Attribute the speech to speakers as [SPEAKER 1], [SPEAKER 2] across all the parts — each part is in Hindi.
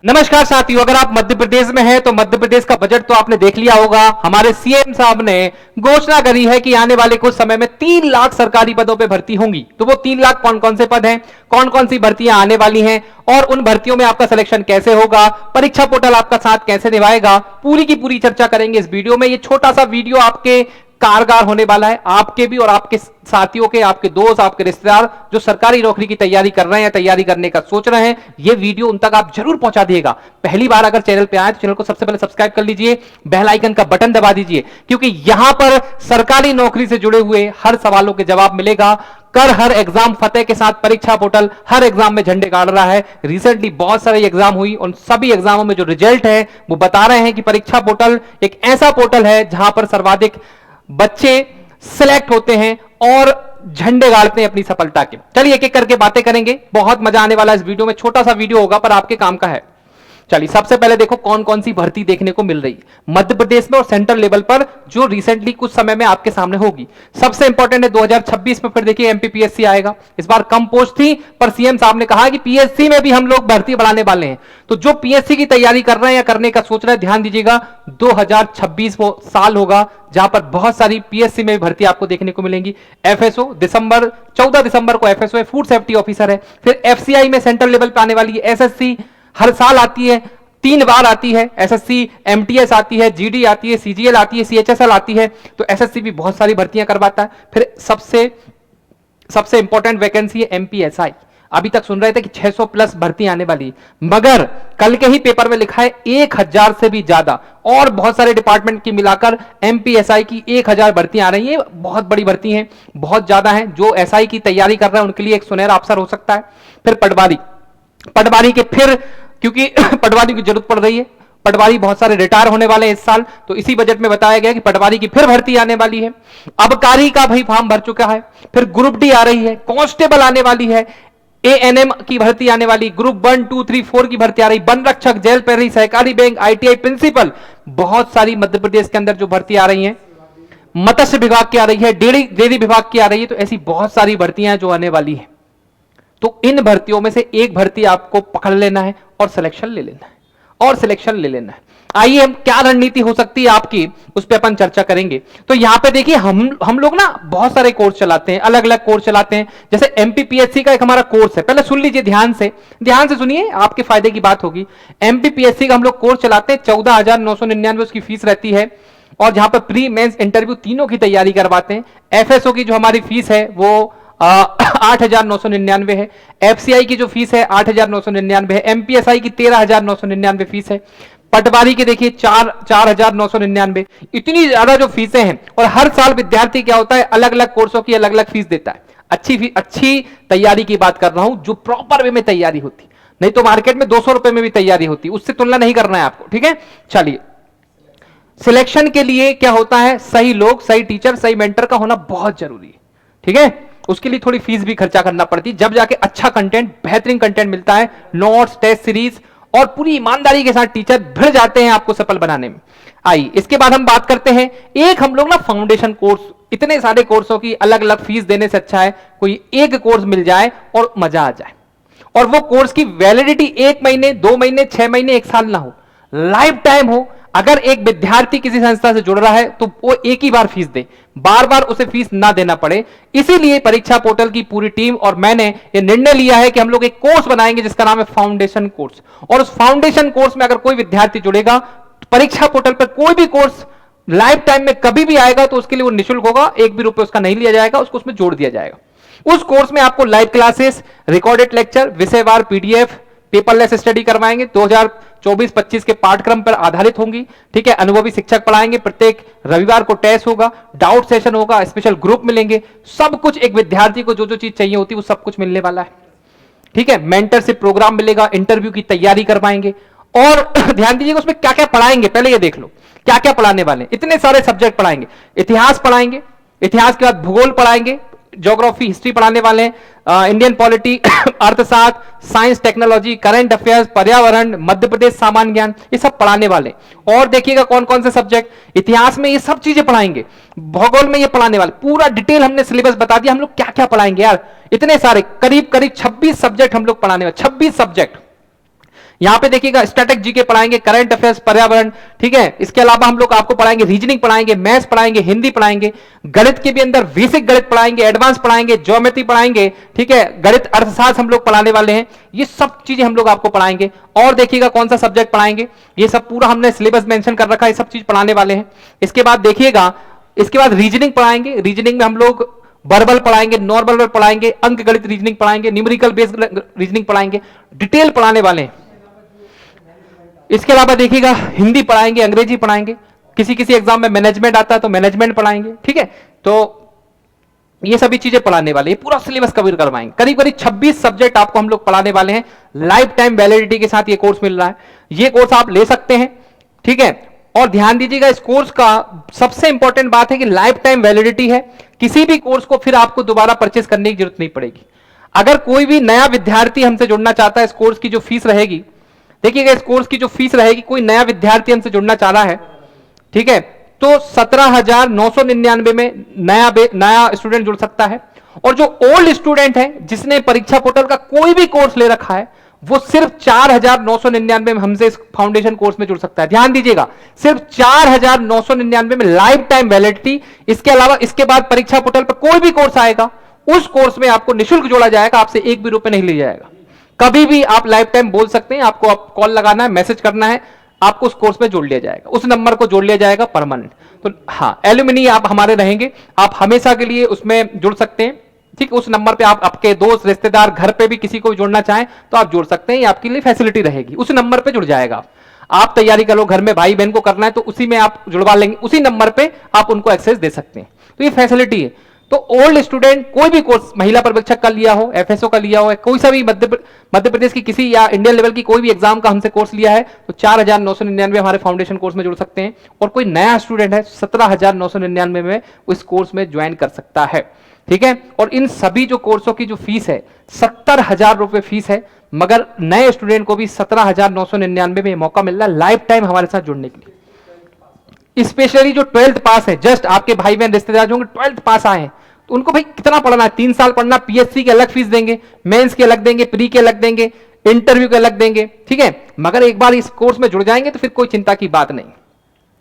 [SPEAKER 1] नमस्कार साथियों, अगर आप मध्य प्रदेश में हैं तो मध्य प्रदेश का बजट तो आपने देख लिया होगा। हमारे सीएम साहब ने घोषणा करी है कि आने वाले कुछ समय में 3 लाख सरकारी पदों पे भर्ती होंगी। तो वो 3 लाख कौन कौन से पद हैं, कौन कौन सी भर्तियां आने वाली हैं और उन भर्तियों में आपका सिलेक्शन कैसे होगा, परीक्षा पोर्टल आपका साथ कैसे निभाएगा, पूरी की पूरी चर्चा करेंगे इस वीडियो में। ये छोटा सा वीडियो आपके कारगर होने वाला है, आपके भी और आपके साथियों के, आपके दोस्त, आपके रिश्तेदार जो सरकारी नौकरी की तैयारी कर रहे हैं, तैयारी करने का सोच रहे हैं, ये वीडियो उन तक आप जरूर पहुंचा दिएगा। पहली बार अगर चैनल पे आए तो चैनल को सबसे पहले सब्सक्राइब कर लीजिए, बेल आइकन का बटन दबा दीजिए, क्योंकि यहां पर सरकारी नौकरी से जुड़े हुए हर सवालों के जवाब मिलेगा। कर हर एग्जाम फतेह के साथ परीक्षा पोर्टल हर एग्जाम में झंडे गाड़ रहा है। रिसेंटली बहुत सारे एग्जाम हुई, उन सभी एग्जामों में जो रिजल्ट है वो बता रहे हैं कि परीक्षा पोर्टल एक ऐसा पोर्टल है जहां पर सर्वाधिक बच्चे सिलेक्ट होते हैं और झंडे गाड़ते हैं अपनी सफलता के। चलिए एक एक करके बातें करेंगे, बहुत मजा आने वाला है इस वीडियो में। छोटा सा वीडियो होगा पर आपके काम का है। चलिए सबसे पहले देखो कौन कौन सी भर्ती देखने को मिल रही है मध्य प्रदेश में और सेंट्रल लेवल पर, जो रिसेंटली कुछ समय में आपके सामने होगी। सबसे इंपॉर्टेंट है 2026 में फिर देखिए एमपीपीएससी आएगा। इस बार कम पोस्ट थी पर सीएम साहब ने कहा कि पीएससी में भी हम लोग भर्ती बढ़ाने वाले हैं। तो जो पीएससी की तैयारी कर रहे हैं या करने का सोच रहे हैं, ध्यान दीजिएगा 2026 वो साल होगा जहां पर बहुत सारी पीएससी में भर्ती आपको देखने को मिलेंगी। एफएसओ 14 दिसंबर को एफएसओ है, फूड सेफ्टी ऑफिसर है। फिर एफसीआई में सेंट्रल लेवल पे आने वाली है। एसएससी हर साल आती है, 3 बार आती है। एसएससी एमटीएस आती है, जीडी आती है, सीजीएल आती है, सीएचएसएल आती है। तो एसएससी भी बहुत सारी भर्तियां करवाता है। फिर सबसे इंपॉर्टेंट वैकेंसी है एमपीएसआई। अभी तक सुन रहे थे कि 600 प्लस भर्ती आने वाली, मगर कल के ही पेपर में लिखा है 1000 से भी ज्यादा और बहुत सारे डिपार्टमेंट की मिलाकर एमपीएसआई की 1000 भर्तियां आ रही है। बहुत बड़ी भर्ती हैं, बहुत ज्यादा हैं। जो एसआई की तैयारी कर रहे हैं उनके लिए एक सुनहरा अवसर हो सकता है। फिर पटवारी के फिर, क्योंकि पटवारी की जरूरत पड़ रही है, पटवारी बहुत सारे रिटायर होने वाले हैं इस साल, तो इसी बजट में बताया गया कि पटवारी की फिर भर्ती आने वाली है। अबकारी का भाई फॉर्म भर चुका है। फिर ग्रुप डी आ रही है, कांस्टेबल आने वाली है, एएनएम की भर्ती आने वाली, ग्रुप 1, 2, 3, 4 की भर्ती आ रही, वन रक्षक, जेल प्रहरी, सहकारी बैंक, आईटीआई प्रिंसिपल, बहुत सारी मध्य प्रदेश के अंदर जो भर्ती आ रही है। मत्स्य विभाग की आ रही है, डेयरी विभाग की आ रही है। तो ऐसी बहुत सारी भर्तियां जो आने वाली है। तो इन भर्तियों में से एक भर्ती आपको पकड़ लेना है और सिलेक्शन ले लेना है। आइए हम क्या रणनीति हो सकती है आपकी, उस पर अपन चर्चा करेंगे। तो यहां पे देखिए हम लोग ना बहुत सारे कोर्स चलाते हैं, अलग अलग कोर्स चलाते हैं। जैसे एमपीपीएससी का एक हमारा कोर्स है, पहले सुन लीजिए ध्यान से सुनिए, आपके फायदे की बात होगी। एमपीपीएससी का हम लोग कोर्स चलाते हैं, 14,999 उसकी फीस रहती है। और जहां पर प्री मेंस इंटरव्यू तीनों की तैयारी करवाते हैं। एफएसओ की जो हमारी फीस है वो 8,999 है। एफसीआई की जो फीस है 8,999 है। एमपीएसआई की 13,999 फीस है। पटवारी की देखिए 4,999। इतनी ज्यादा जो फीसें हैं, और हर साल विद्यार्थी क्या होता है, अलग अलग कोर्सों की अलग अलग फीस देता है। अच्छी तैयारी की बात कर रहा हूं, जो प्रॉपर वे में तैयारी होती, नहीं तो मार्केट में 200 रुपए में भी तैयारी होती, उससे तुलना नहीं करना है आपको, ठीक है। चलिए, सिलेक्शन के लिए क्या होता है, सही लोग, सही टीचर, सही मेंटर का होना बहुत जरूरी है, ठीक है। उसके लिए थोड़ी फीस भी खर्चा करना पड़ती है, जब जाके अच्छा कंटेंट, बेहतरीन कंटेंट मिलता है। नोट्स, टेस्ट सीरीज और पूरी ईमानदारी के साथ टीचर भिड़ जाते हैं आपको सफल बनाने में। आइए इसके बाद हम बात करते हैं, एक हम लोग ना फाउंडेशन कोर्स, इतने सारे कोर्सों की अलग अलग फीस देने से अच्छा है कोई एक कोर्स मिल जाए और मजा आ जाए। और वो कोर्स की वैलिडिटी 1 महीने, 2 महीने, 6 महीने, 1 साल ना हो, लाइफ टाइम हो। अगर एक विद्यार्थी किसी संस्था से जुड़ रहा है तो वो एक ही बार फीस दे, बार बार उसे फीस ना देना पड़े। इसीलिए परीक्षा पोर्टल की पूरी टीम और मैंने ये निर्णय लिया है कि हम लोग एक कोर्स बनाएंगे जिसका नाम है फाउंडेशन कोर्स। और उस फाउंडेशन कोर्स में अगर कोई विद्यार्थी जुड़ेगा, परीक्षा पोर्टल पर कोई भी कोर्स लाइफ टाइम में कभी भी आएगा तो उसके लिए वो निःशुल्क होगा, 1 भी रुपए उसका नहीं लिया जाएगा, उसको उसमें जोड़ दिया जाएगा। उस कोर्स में आपको लाइव क्लासेस, रिकॉर्डेड लेक्चर, विषयवार पीडीएफ, पेपरलेस स्टडी करवाएंगे। 2024-25 के पाठ्यक्रम पर आधारित होंगी, ठीक है। अनुभवी शिक्षक पढ़ाएंगे, प्रत्येक रविवार को टेस्ट होगा, डाउट सेशन होगा, स्पेशल ग्रुप मिलेंगे। सब कुछ एक विद्यार्थी को जो जो चीज चाहिए होती है वो सब कुछ मिलने वाला है, ठीक है। मेंटरशिप प्रोग्राम मिलेगा, इंटरव्यू की तैयारी करवाएंगे। और ध्यान दीजिएगा उसमें क्या क्या पढ़ाएंगे, पहले ये देख लो क्या क्या पढ़ाने वाले। इतने सारे सब्जेक्ट पढ़ाएंगे। इतिहास पढ़ाएंगे, इतिहास के बाद भूगोल पढ़ाएंगे, ज्योग्राफी, हिस्ट्री पढ़ाने वाले हैं, इंडियन पॉलिटी, अर्थशास्त्र, साइंस, टेक्नोलॉजी, करंट अफेयर्स, पर्यावरण, मध्य प्रदेश सामान्य ज्ञान, ये सब पढ़ाने वाले। और देखिएगा कौन कौन से सब्जेक्ट, इतिहास में ये सब चीजें पढ़ाएंगे, भूगोल में ये पढ़ाने वाले, पूरा डिटेल हमने सिलेबस बता दिया हम लोग क्या क्या पढ़ाएंगे यार। इतने सारे, करीब करीब 26 सब्जेक्ट हम लोग पढ़ाने वाले, 26 सब्जेक्ट। यहां पे देखिएगा स्टैटिक जीके पढ़ाएंगे, करंट अफेयर्स, पर्यावरण, ठीक है। इसके अलावा हम लोग आपको पढ़ाएंगे रीजनिंग पढ़ाएंगे, मैथ्स पढ़ाएंगे, हिंदी पढ़ाएंगे, गणित के भी अंदर बेसिक गणित पढ़ाएंगे, एडवांस पढ़ाएंगे, ज्योमेट्री पढ़ाएंगे, ठीक है, गणित अर्थशास्त्र हम लोग पढ़ाने वाले हैं। ये सब चीजें हम लोग आपको पढ़ाएंगे। और देखिएगा कौन सा सब्जेक्ट पढ़ाएंगे, ये सब पूरा हमने सिलेबस मेंशन कर रखा है, ये सब चीज पढ़ाने वाले हैं। इसके बाद देखिएगा, इसके बाद रीजनिंग पढ़ाएंगे। रीजनिंग में हम लोग वर्बल पढ़ाएंगे, नॉन वर्बल पढ़ाएंगे, अंक गणित रीजनिंग पढ़ाएंगे, न्यूमेरिकल बेस्ड रीजनिंग पढ़ाएंगे, डिटेल पढ़ाने वाले हैं। इसके अलावा देखिएगा हिंदी पढ़ाएंगे, अंग्रेजी पढ़ाएंगे, किसी किसी एग्जाम में मैनेजमेंट आता है तो मैनेजमेंट पढ़ाएंगे, ठीक है। तो ये सभी चीजें पढ़ाने वाले, ये पूरा सिलेबस कवर करवाएंगे। करीब करीब 26 सब्जेक्ट आपको हम लोग पढ़ाने वाले हैं। लाइफ टाइम वैलिडिटी के साथ ये कोर्स मिल रहा है। ये कोर्स आप ले सकते हैं, ठीक है। और ध्यान दीजिएगा, इस कोर्स का सबसे इंपॉर्टेंट बात है कि लाइफ टाइम वैलिडिटी है। किसी भी कोर्स को फिर आपको दोबारा परचेस करने की जरूरत नहीं पड़ेगी। अगर कोई भी नया विद्यार्थी हमसे जुड़ना चाहता है, इस कोर्स की जो फीस रहेगी, देखिएगा इस कोर्स की जो फीस रहेगी, कोई नया विद्यार्थी हमसे जुड़ना चाह रहा है, ठीक है, तो 17,999 में नया स्टूडेंट जुड़ सकता है। और जो ओल्ड स्टूडेंट है, जिसने परीक्षा पोर्टल का कोई भी कोर्स ले रखा है, वो सिर्फ 4,999 में हमसे इस फाउंडेशन कोर्स में जुड़ सकता है। ध्यान दीजिएगा, सिर्फ 4,999 में लाइफ टाइम वैलिडिटी। इसके अलावा इसके बाद परीक्षा पोर्टल पर कोई भी कोर्स आएगा, उस कोर्स में आपको निःशुल्क जोड़ा जाएगा, आपसे एक भी रुपए नहीं लिया जाएगा। कभी भी आप लाइफ टाइम बोल सकते हैं, आपको आप कॉल लगाना है, मैसेज करना है, आपको उस कोर्स में जोड़ लिया जाएगा, उस नंबर को जोड़ लिया जाएगा परमानेंट। तो हाँ, एल्यूमिनी आप हमारे रहेंगे, आप हमेशा के लिए उसमें जुड़ सकते हैं, ठीक। उस नंबर पे आप आपके दोस्त, रिश्तेदार, घर पे भी किसी को भी जोड़ना चाहें तो आप जोड़ सकते हैं, ये आपके लिए फैसिलिटी रहेगी। उस नंबर पे जुड़ जाएगा। आप तैयारी करो, घर में भाई बहन को करना है तो उसी में आप जुड़वा लेंगे, उसी नंबर पे आप उनको एक्सेस दे सकते हैं। तो ये फैसिलिटी है। तो ओल्ड स्टूडेंट कोई भी कोर्स, महिला पर्यवेक्षक का लिया हो, एफएसओ का लिया हो, कोई सा भी मध्य प्रदेश की किसी या इंडियन लेवल की कोई भी एग्जाम का हमसे कोर्स लिया है, तो 4,999 हमारे फाउंडेशन कोर्स में जुड़ सकते हैं। और कोई नया स्टूडेंट है, 17,999 में उस कोर्स में ज्वाइन कर सकता है, ठीक है। और इन सभी जो कोर्सों की जो फीस है, 70,000 रुपए फीस है, मगर नए स्टूडेंट को भी 17,999 में मौका मिल रहा है लाइफ टाइम हमारे साथ जुड़ने के लिए। स्पेशली जो 12th पास है, जस्ट आपके भाई बहन रिश्तेदार जो होंगे 12th पास आए हैं, तो उनको भाई कितना पढ़ना है, 3 साल पढ़ना, पीएससी के अलग फीस देंगे, मेंस के अलग देंगे, प्री के अलग देंगे, इंटरव्यू के अलग देंगे, ठीक है। मगर एक बार इस कोर्स में जुड़ जाएंगे तो फिर कोई चिंता की बात नहीं,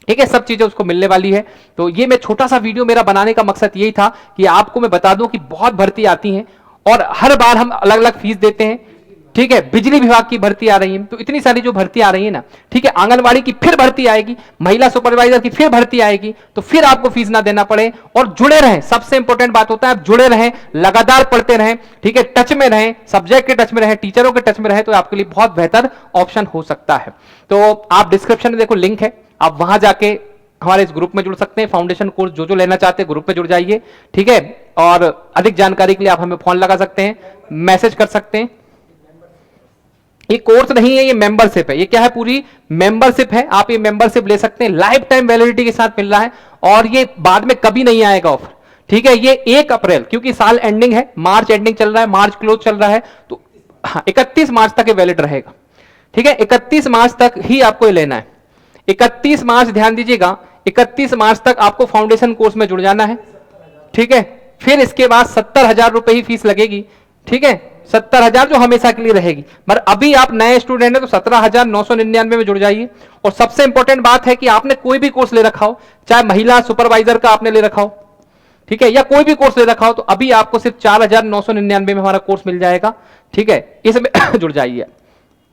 [SPEAKER 1] ठीक है। सब चीजें उसको मिलने वाली है। तो ये मैं छोटा सा वीडियो मेरा बनाने का मकसद यही था कि आपको मैं बता दूं कि बहुत भर्ती आती है और हर बार हम अलग अलग फीस देते हैं, ठीक है। बिजली विभाग की भर्ती आ रही है, तो इतनी सारी जो भर्ती आ रही है ना, ठीक है। आंगनवाड़ी की फिर भर्ती आएगी, महिला सुपरवाइजर की फिर भर्ती आएगी, तो फिर आपको फीस ना देना पड़े। और जुड़े रहें, सबसे इंपॉर्टेंट बात होता है आप जुड़े रहें, लगातार पढ़ते रहें, ठीक है, टच में रहें, सब्जेक्ट के टच में रहें, टीचरों के टच में रहें, तो आपके लिए बहुत बेहतर ऑप्शन हो सकता है। तो आप डिस्क्रिप्शन में देखो लिंक है, आप वहां जाके हमारे इस ग्रुप में जुड़ सकते हैं। फाउंडेशन कोर्स जो लेना चाहते हैं ग्रुप में जुड़ जाइए, ठीक है। और अधिक जानकारी के लिए आप हमें फोन लगा सकते हैं, मैसेज कर सकते हैं। ये कोर्स नहीं है, ये मेंबरशिप है। ये क्या है, पूरी मेंबरशिप है। आप ये मेंबरशिप ले सकते हैं, लाइफ टाइम वैलिडिटी के साथ मिल रहा है, और ये बाद में कभी नहीं आएगा ऑफर, ठीक है। ये 1 अप्रैल, क्योंकि साल एंडिंग है, मार्च एंडिंग चल रहा है, मार्च क्लोज चल रहा है, तो हाँ 31 मार्च तक ये वैलिड रहेगा, ठीक है। 31 मार्च तक ही आपको ये लेना है। 31 मार्च, ध्यान दीजिएगा, 31 मार्च तक आपको फाउंडेशन कोर्स में जुड़ जाना है, ठीक है। फिर इसके बाद 70,000 रुपए ही फीस लगेगी, ठीक है। 70,000 जो हमेशा के लिए रहेगी। मगर अभी आप नए स्टूडेंट हैं तो 17,999 में जुड़ जाइए। और सबसे इंपॉर्टेंट बात है कि आपने कोई भी कोर्स ले रखा हो, चाहे महिला सुपरवाइजर का आपने ले रखा हो, ठीक है, या कोई भी कोर्स ले रखा हो, तो अभी आपको सिर्फ 4,999 में हमारा कोर्स मिल जाएगा, ठीक है। इसमें जुड़ जाइए,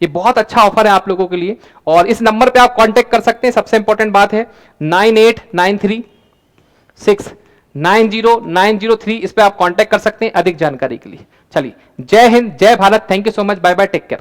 [SPEAKER 1] ये बहुत अच्छा ऑफर है आप लोगों के लिए। और इस नंबर पे आप कांटेक्ट कर सकते हैं। सबसे इंपॉर्टेंट बात है 9893690903, इस पे आप कांटेक्ट कर सकते हैं अधिक जानकारी के लिए। चलिए, जय हिंद, जय Bharat, thank you so much, bye bye, take care.